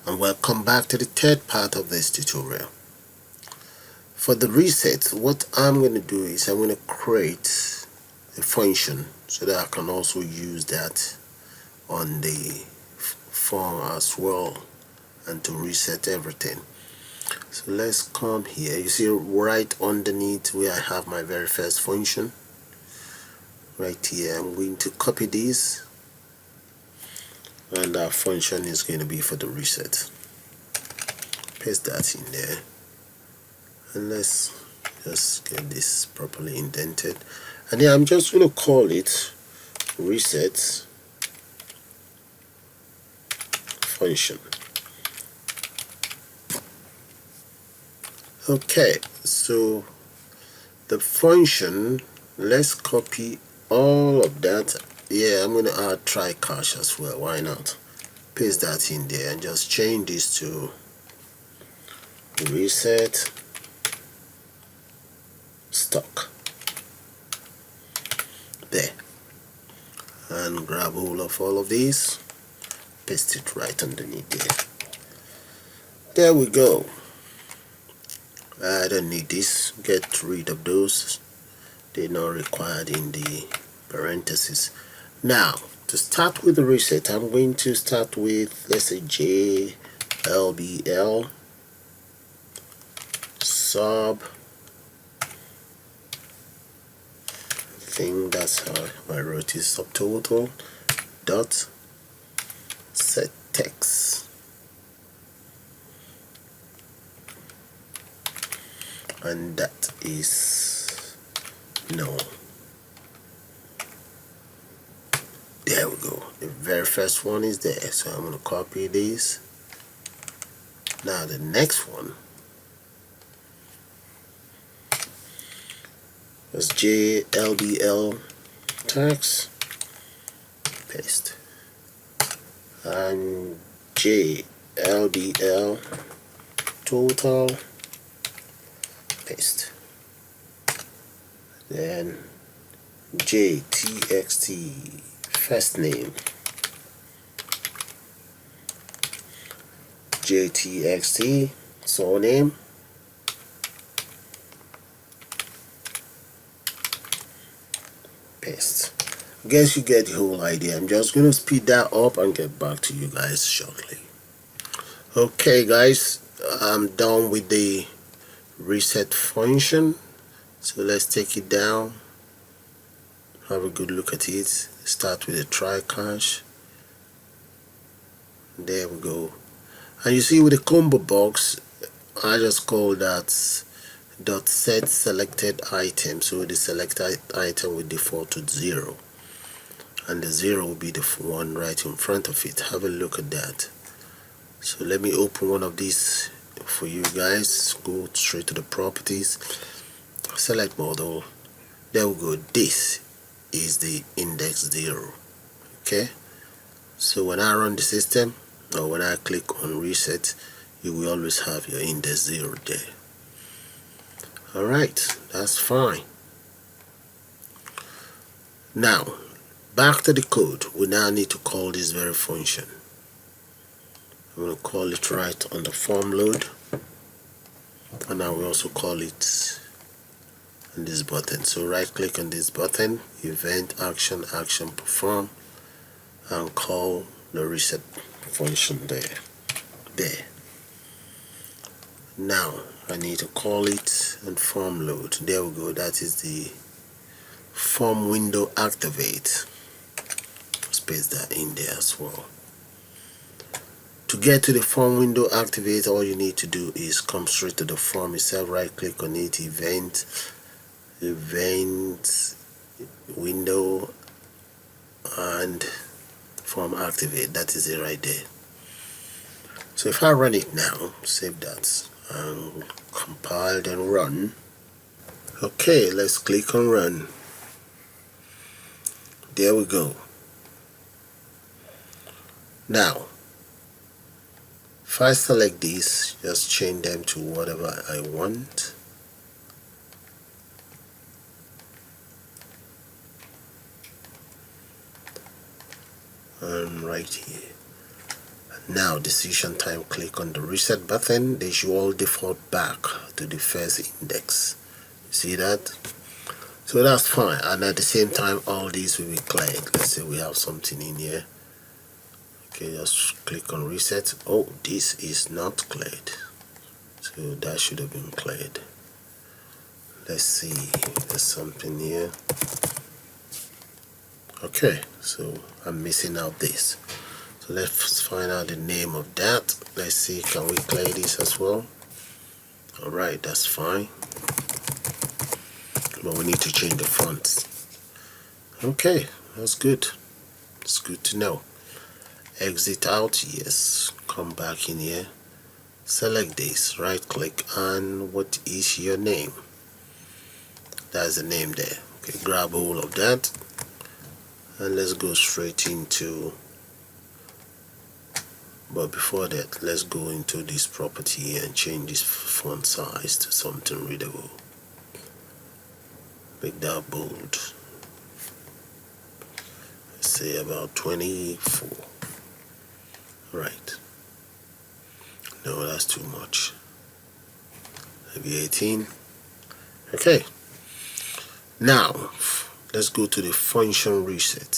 and welcome back to the third part of this tutorial. For the reset, what I'm going to do is I'm going to create a function so that I can also use that on the form as well and to reset everything. So let's come here. You see right underneath where I have my very first function right here. I'm going to copy this, and our function is going to be for the reset. Paste that in there, and let's just get this properly indented. And yeah, I'm just going to call it reset function. Okay, so the function, let's copy all of that. Yeah, I'm going to add try catch as well. Why not? Paste that in there and just change this to reset stock. There. And grab hold of all of these, paste it right underneath there. There we go. I don't need this. Get rid of those. They're not required in the parentheses. Now, to start with the reset, I'm going to start with, let's say, JLBL sub. I think that's how I wrote it, subtotal dot set text. And that is no. There we go. The very first one is there, so I'm going to copy this. Now the next one is JLBL text, paste, and JLBL total, paste. Then JTXT first name, JTXT surname, paste. I guess you get the whole idea. I'm just going to speed that up and get back to you guys shortly. Okay guys, I'm done with the reset function, so let's take it down, have a good look at it. Start with a try catch. There we go. And you see with the combo box, I just call that dot set selected item, so the selected item will default to 0, and the 0 will be the one right in front of it. Have a look at that. So let me open one of these for you guys. Go straight to the properties, select model. There we go. This is the index 0. Okay, so when I run the system or when I click on reset, you will always have your index 0 there. Alright, that's fine. Now back to the code. We now need to call this very function. I'm going to call it right on the form load, and I will also call it on this button. So right click on this button, event action perform, and call the reset function there. Now I need to call it and form load. There we go. That is the form window activate. Space that in there as well. To get to the form window activate, all you need to do is come straight to the form itself, right click on it, event window, and form activate. That is it right there. So if I run it now, save that and compile and run. Okay, let's click on run. There we go. Now if I select these, just change them to whatever I want. Right here. Now decision time, click on the reset button. They should all default back to the first index. See that? So that's fine, and at the same time all these will be cleared. Let's say we have something in here. Okay, just click on reset. Oh, this is not cleared, so that should have been cleared. Let's see, there's something here. Okay, so I'm missing out this. So let's find out the name of that. Let's see, can we clear this as well? Alright, that's fine, but we need to change the fonts. Okay, that's good. It's good to know. Exit out, yes. Come back in here. Select this, right click, and what is your name? That's the name there. Okay, grab all of that, and let's go straight into, but before that, let's go into this property and change this font size to something readable. Make that bold. Let's say about 24. Right. No, that's too much. Maybe 18. Okay. Now, let's go to the function reset.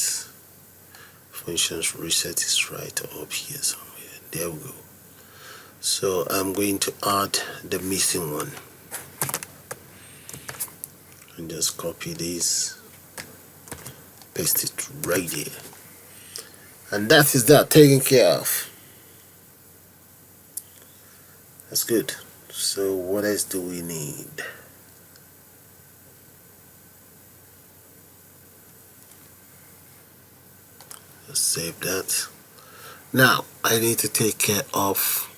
Functions reset is right up here somewhere. There we go. So I'm going to add the missing one. And just copy this, paste it right here. And that is that, taken care of. That's good. So what else do we need? Let's save that. Now I need to take care of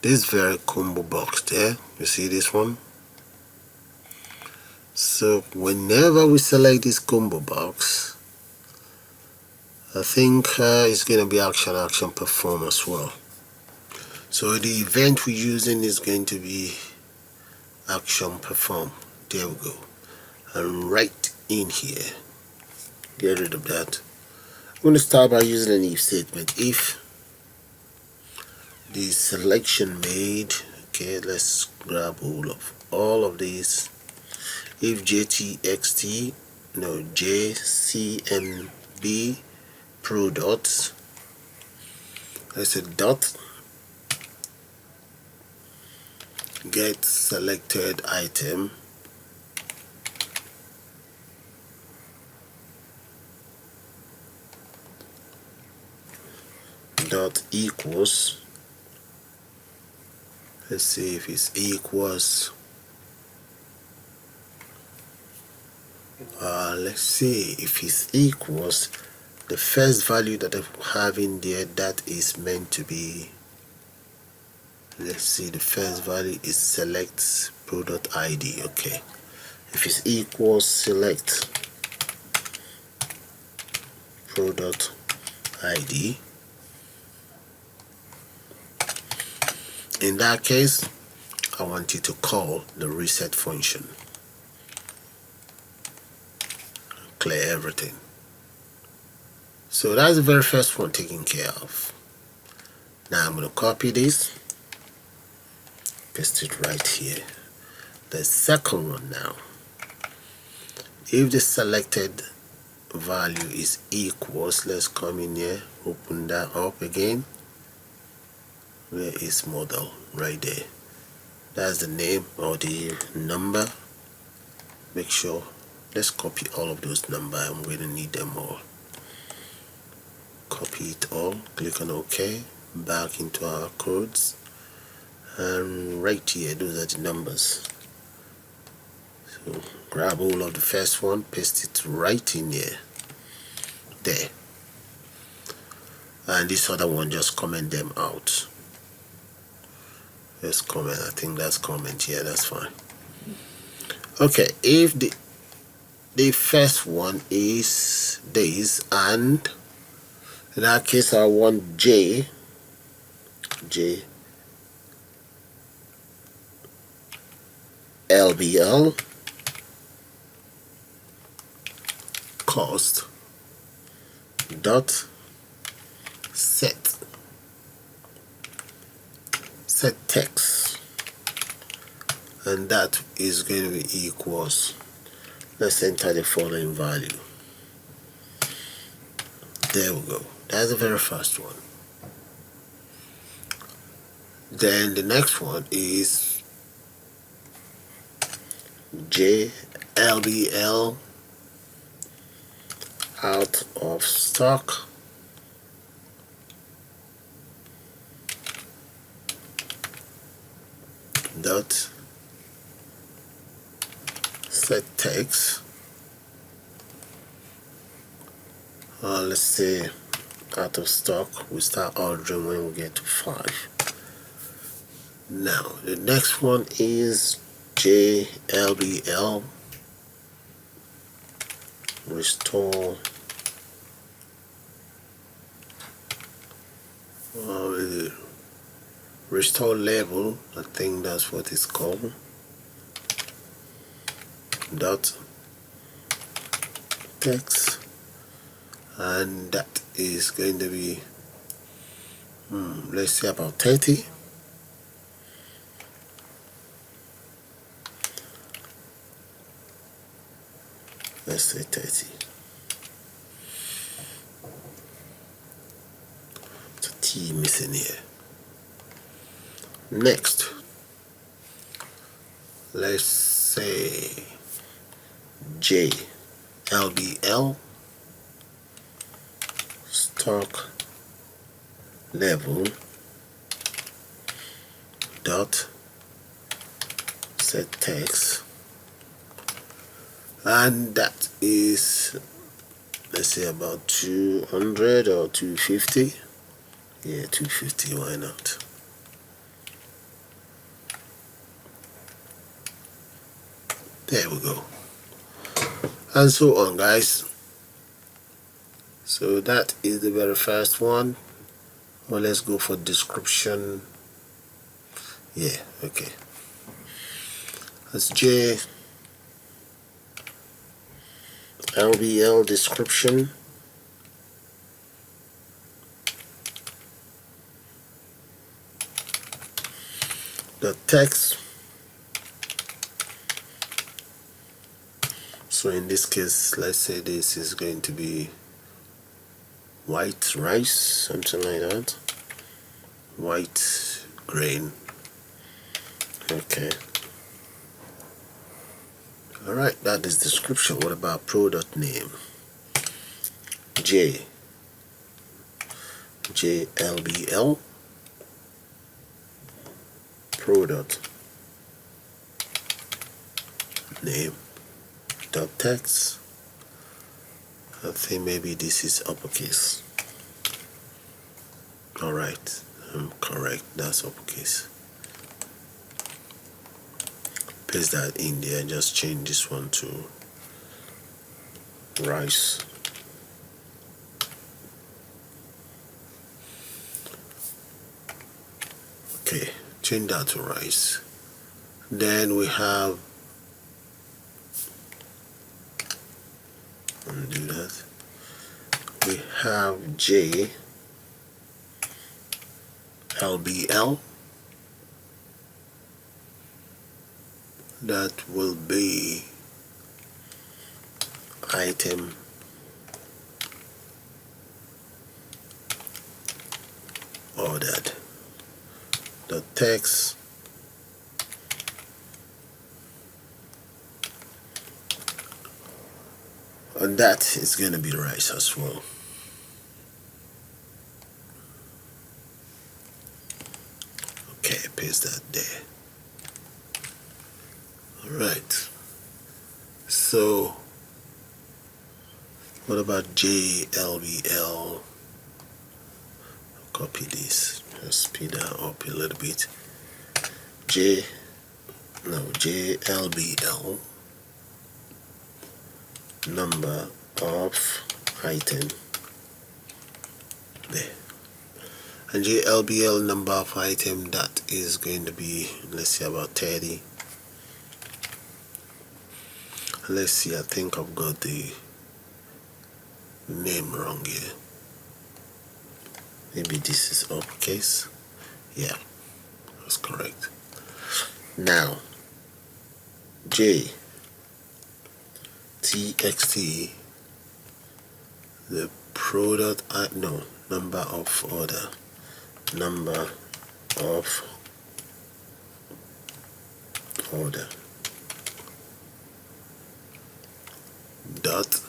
this very combo box there. You see this one? So whenever we select this combo box, I think it's going to be action perform as well. So the event we're using is going to be action perform. There we go. And right in here, get rid of that. I'm going to start by using an if statement. If the selection made, okay, let's grab all of these. If jtxt, no, jcmb pro dots, let's say dot get selected item dot equals, let's see if it's equals, let's see if it's equals the first value that I have in there, that is meant to be, let's see, the first value is select product ID. Okay, if it's equals select product ID, in that case I want you to call the reset function, clear everything. So that's the very first one taken care of. Now I'm going to copy this, paste it right here. The second one now, if the selected value is equals, let's come in here, open that up again. Where is model? Right there. That's the name or the number. Make sure, let's copy all of those numbers. I'm going to need them all. Copy it all, click on OK, back into our codes, and right here, those are the numbers. So grab all of the first one, paste it right in here, there, and this other one, just comment them out. Let's comment, I think that's comment here, that's fine. Okay, if the first one is this, and in that case I want J LBL cost dot set text, and that is going to be equals, let's enter the following value. There we go. That's the very first one. Then the next one is JLBL out of stock dot set text, let's say out of stock, we start ordering when we get to 5. Now the next one is JLBL restore restore label, I think that's what it's called, dot text, and that is going to be let's say about 30. Let's say 30. It's a T missing here. Next, let's say JLBL stock level dot set text, and that is, let's say about 200 or 250. Yeah, 250, why not? There we go. And so on, guys. So that is the very first one. Well, let's go for description. Yeah, okay. That's JLBL description. The text. So in this case, let's say this is going to be white rice, something like that. White grain. Okay. Alright, that is description. What about product name? JLBL product name dot text. I think maybe this is uppercase. Alright, I'm correct, that's uppercase. Paste that in there, just change this one to rice. Okay, change that to rice. Then we have, undo that. We have JLBL. That will be item ordered. The text and that is going to be rice as well. Okay, paste that there. Alright, so what about JLBL? Copy this, just speed that up a little bit. JLBL number of item there, and JLBL number of item, that is going to be, let's see, about 30. Let's see, I think I've got the name wrong here. Maybe this is uppercase. Yeah, that's correct. Now J txt, the product no, number of order, number of order dot,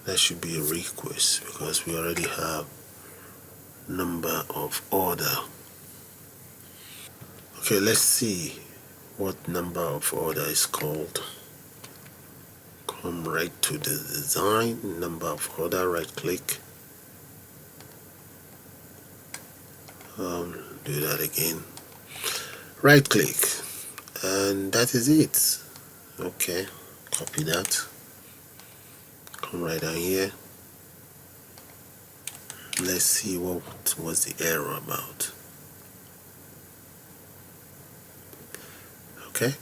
that should be a request because we already have number of order. Okay, let's see what number of order is called. Come right to the design, number of order, right click, do that again, right click, and that is it. Okay, copy that, come right down here. Let's see what was the error about. Okay,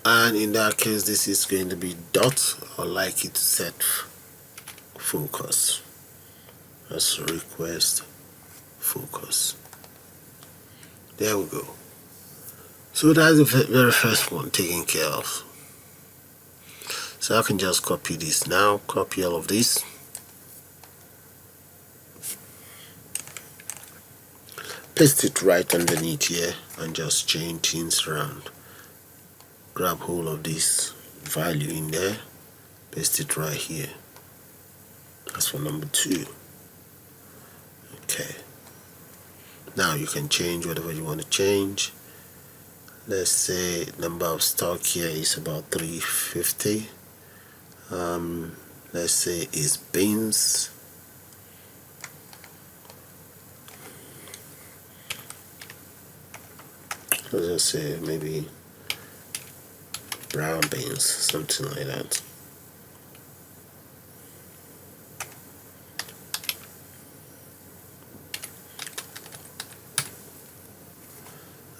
and in that case this is going to be dot. I'd like it to set focus. That's request focus. There we go. So that's the very first one taken care of. So I can just copy this now, copy all of this, paste it right underneath here, and just change things around. Grab hold of this value in there, paste it right here. That's for number 2. Okay, now you can change whatever you want to change. Let's say number of stock here is about 350. Let's say is beans. Let's say maybe brown beans, something like that.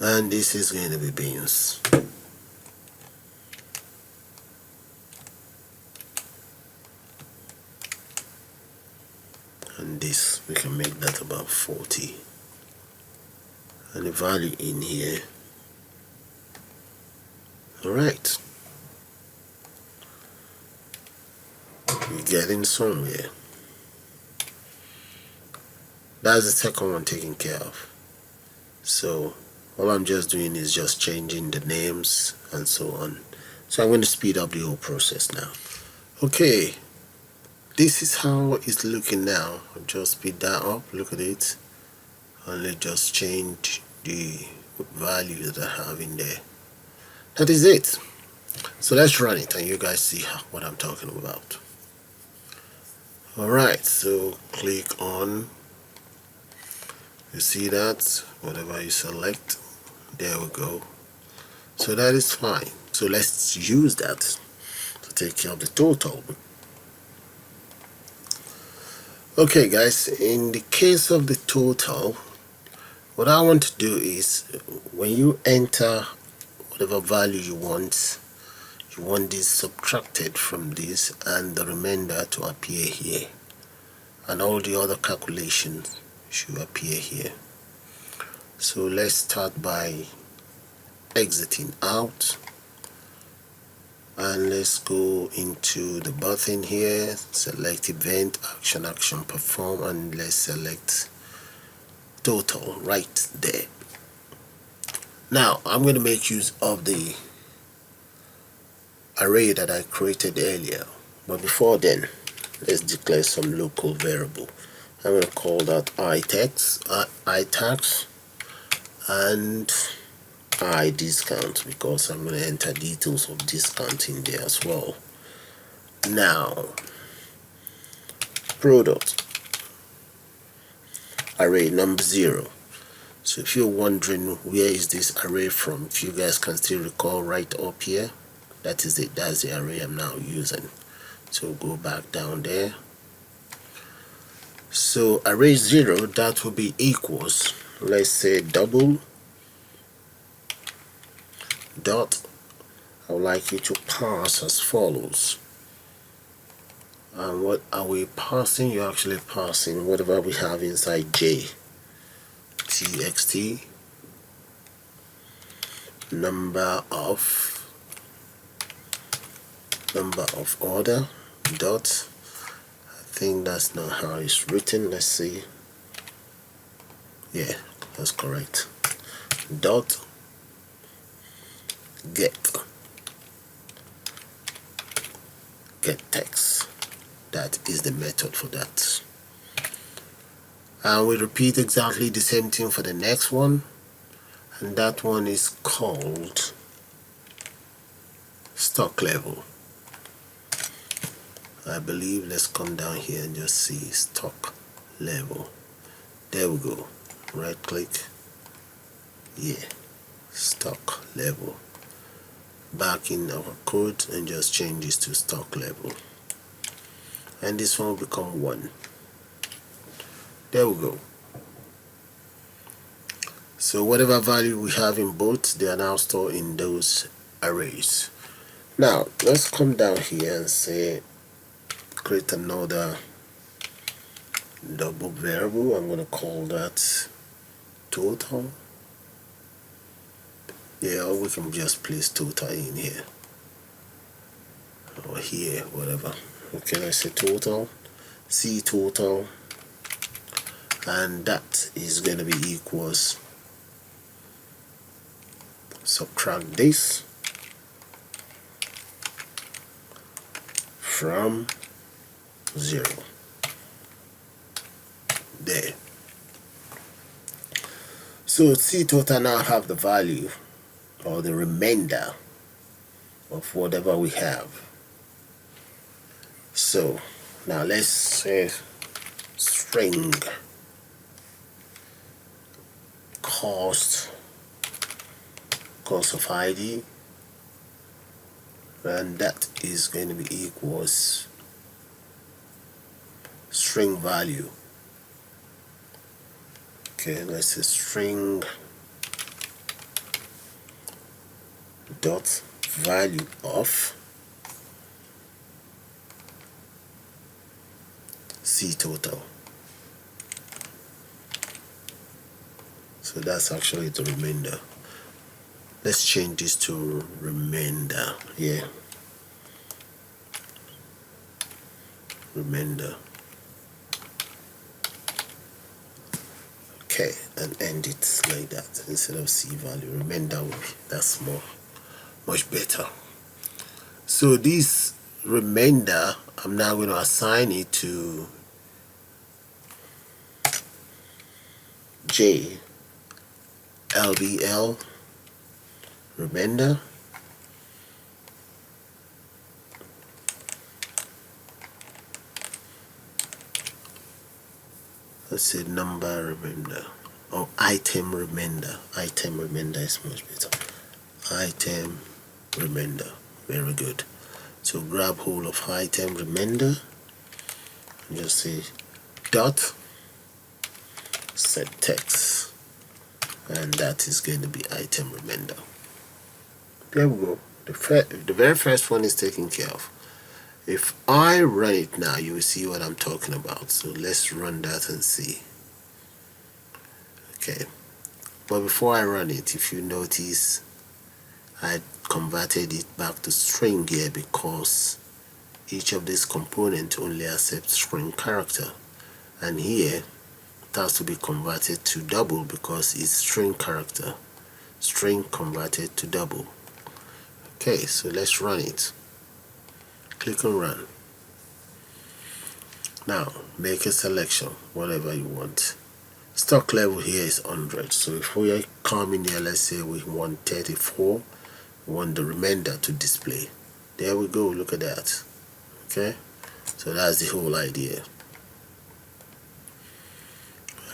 And this is going to be beans. And this, we can make that about 40. And the value in here. Alright. We're getting somewhere. That's the second one taken care of. So all I'm just doing is just changing the names and so on. So I'm going to speed up the whole process now. Okay, this is how it's looking now. I'll just speed that up. Look at it. And let's just change the value that I have in there. That is it. So let's run it and you guys see what I'm talking about. Alright, so click on, you see that, whatever you select, there we go. So that is fine. So let's use that to take care of the total. Okay guys, in the case of the total, what I want to do is when you enter whatever value you want this subtracted from this and the remainder to appear here, and all the other calculations should appear here. So let's start by exiting out, and let's go into the button here, select event, action, perform, and let's select total right there. Now I'm going to make use of the array that I created earlier, but before then let's declare some local variable. I'm going to call that itax and discount, because I'm going to enter details of discount in there as well. Now product array number 0. So if you're wondering where is this array from, if you guys can still recall, right up here, that is it. That's the array I'm now using. So go back down there. So array 0, that will be equals, let's say double dot, I would like you to pass as follows. And what are we passing? You're actually passing whatever we have inside J. txt number of order dot, I think that's not how it's written, let's see, yeah, that's correct, dot get text. That is the method for that. And we repeat exactly the same thing for the next one, and that one is called stock level. I believe, let's come down here and just see stock level. There we go. Right click. Yeah, stock level. Back in our code and just change this to stock level. And this one will become 1. There we go. So whatever value we have in both, they are now stored in those arrays. Now let's come down here and say create another double variable. I'm going to call that total. Yeah, or we can just place total in here or here, whatever. Okay, let's say total, C total, and that is going to be equals, subtract this from 0. There. So C total now have the value or the remainder of whatever we have. So now let's say string cost of ID, and that is going to be equals string value. Okay, let's say string dot value of C total. So that's actually the remainder. Let's change this to remainder. Yeah, remainder. Okay, and end it like that instead of C value. Remainder will be, that's much better. So this remainder, I'm now going to assign it to J LBL remainder. Let's say number remainder or item remainder. Item remainder is much better. Item remainder, very good. So grab hold of item remainder and just say dot set text, and that is going to be item remainder. There we go. The very first one is taken care of. If I run it now, you will see what I'm talking about. So let's run that and see. Okay, but before I run it, if you notice, I converted it back to string here because each of these components only accepts string character, and here it has to be converted to double because it's string character, string converted to double. Okay, so let's run it. Click on run. Now make a selection, whatever you want. Stock level here is 100, so if we come in here, let's say we want 34, we want the remainder to display. There we go, look at that. Okay, so that's the whole idea.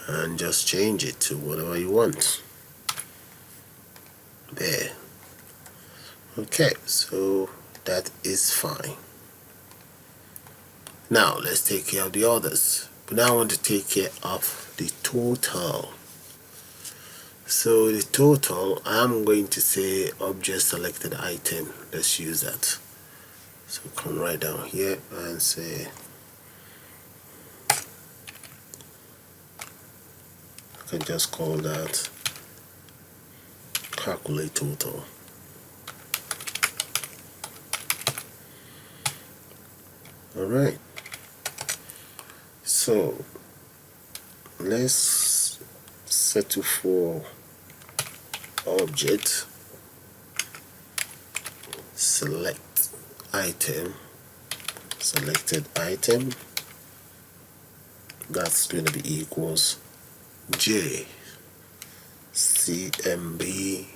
And just change it to whatever you want. There. Okay, so that is fine. Now let's take care of the others. But now I want to take care of the total. So the total, I'm going to say object selected item. Let's use that. So come right down here and say can just call that calculate total. Alright, so let's settle for object select item, selected item, that's going to be equals J CMB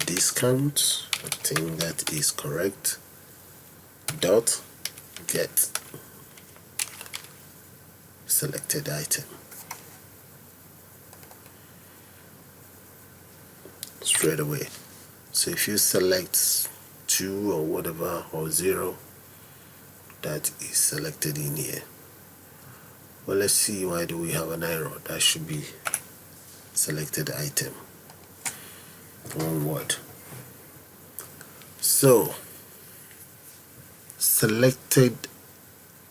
discount, I think that is correct, dot get selected item. Straight away. So if you select 2 or whatever or 0, that is selected in here. Well, let's see, why do we have an error? That should be selected item, one word. So selected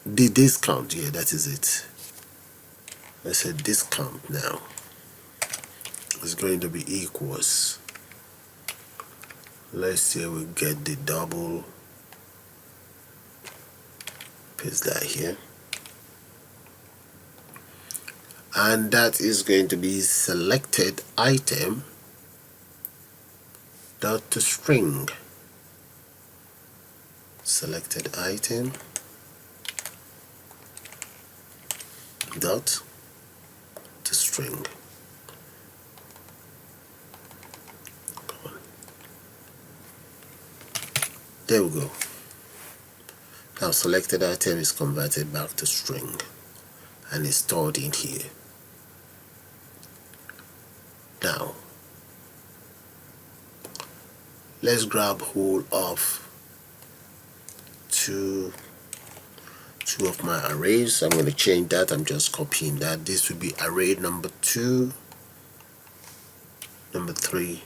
the discount, yeah, that is it. Let's say discount now is going to be equals, let's say we get the double, paste that here, and that is going to be selected item dot to string, selected item dot to string. Come on. There we go. Now selected item is converted back to string and is stored in here. Now let's grab hold of two of my arrays. I'm going to change that. I'm just copying that. This will be array number 2, number 3.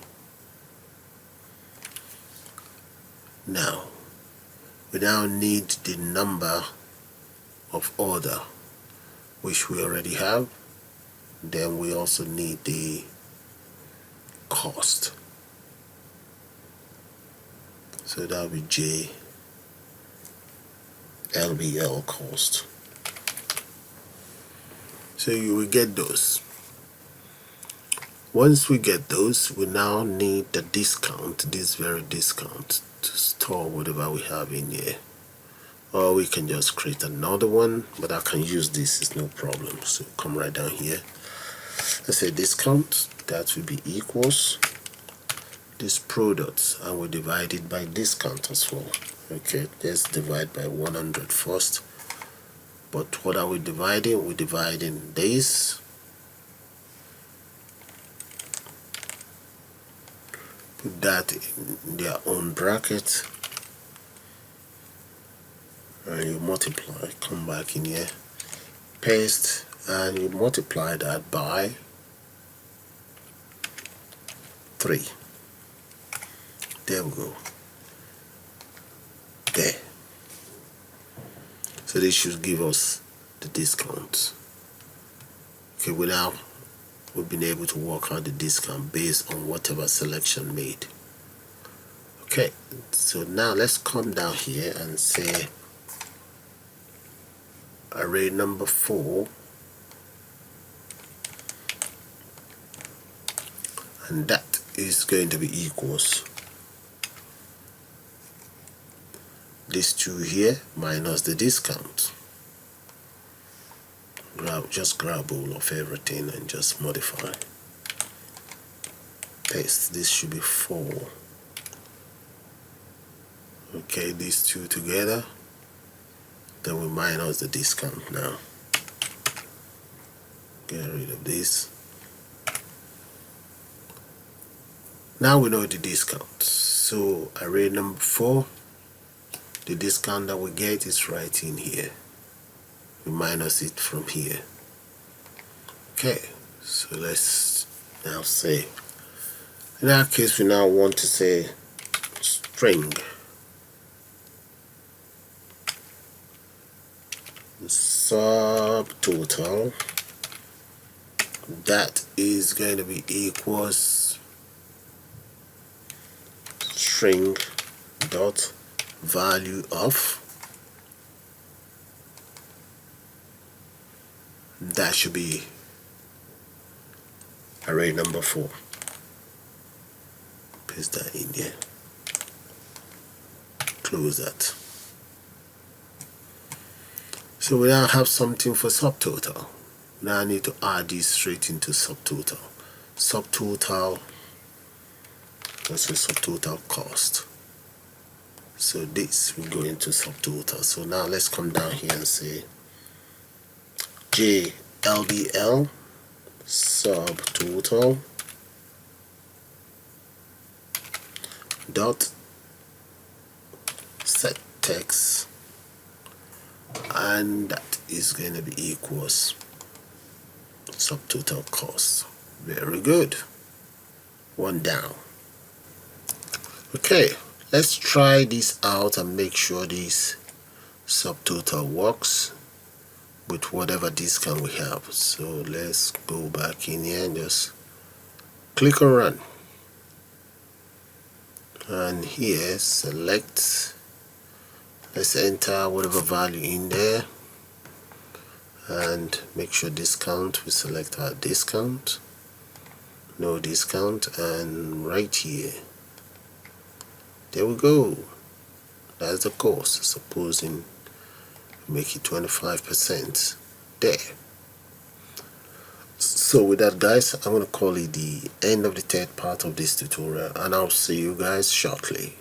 Now we now need the number of order, which we already have. Then we also need the cost. So that will be J LBL cost. So you will get those. Once we get those, we now need the discount, this very discount, to store whatever we have in here. Or we can just create another one, but I can use this, it's no problem. So come right down here. Let's say discount, that will be equals this product, and we divide it by discount as well. Okay, let's divide by 100 first. But what are we dividing? We're dividing this. Put that in their own bracket. And you multiply, come back in here, paste, and you multiply that by 3. There we go. There. So this should give us the discount. Okay, we've been able to work out the discount based on whatever selection made. Okay, so now let's come down here and say array number 4, and that is going to be equals these 2 here minus the discount. Just grab all of everything and just modify, paste. This should be 4. Okay, these 2 together, then we minus the discount. Now get rid of this. Now we know the discount. So array number 4, the discount that we get is right in here. We minus it from here. Okay, so let's now say, in our case, we now want to say string subtotal that is going to be equals string dot value of, that should be array number 4. Paste that in there, close that. So we now have something for subtotal. Now I need to add this straight into subtotal. Subtotal, let's say subtotal cost. So this will go into subtotal. So now let's come down here and say JLDL subtotal dot set text, and that is going to be equals subtotal cost. Very good. One down. Okay, let's try this out and make sure this subtotal works with whatever discount we have. So let's go back in here and just click on run, and here select, let's enter whatever value in there and make sure discount, we select our discount, no discount, and right here, there we go. That's the cost. Supposing make it 25% there. So with that, guys, I'm going to call it the end of the third part of this tutorial, and I'll see you guys shortly.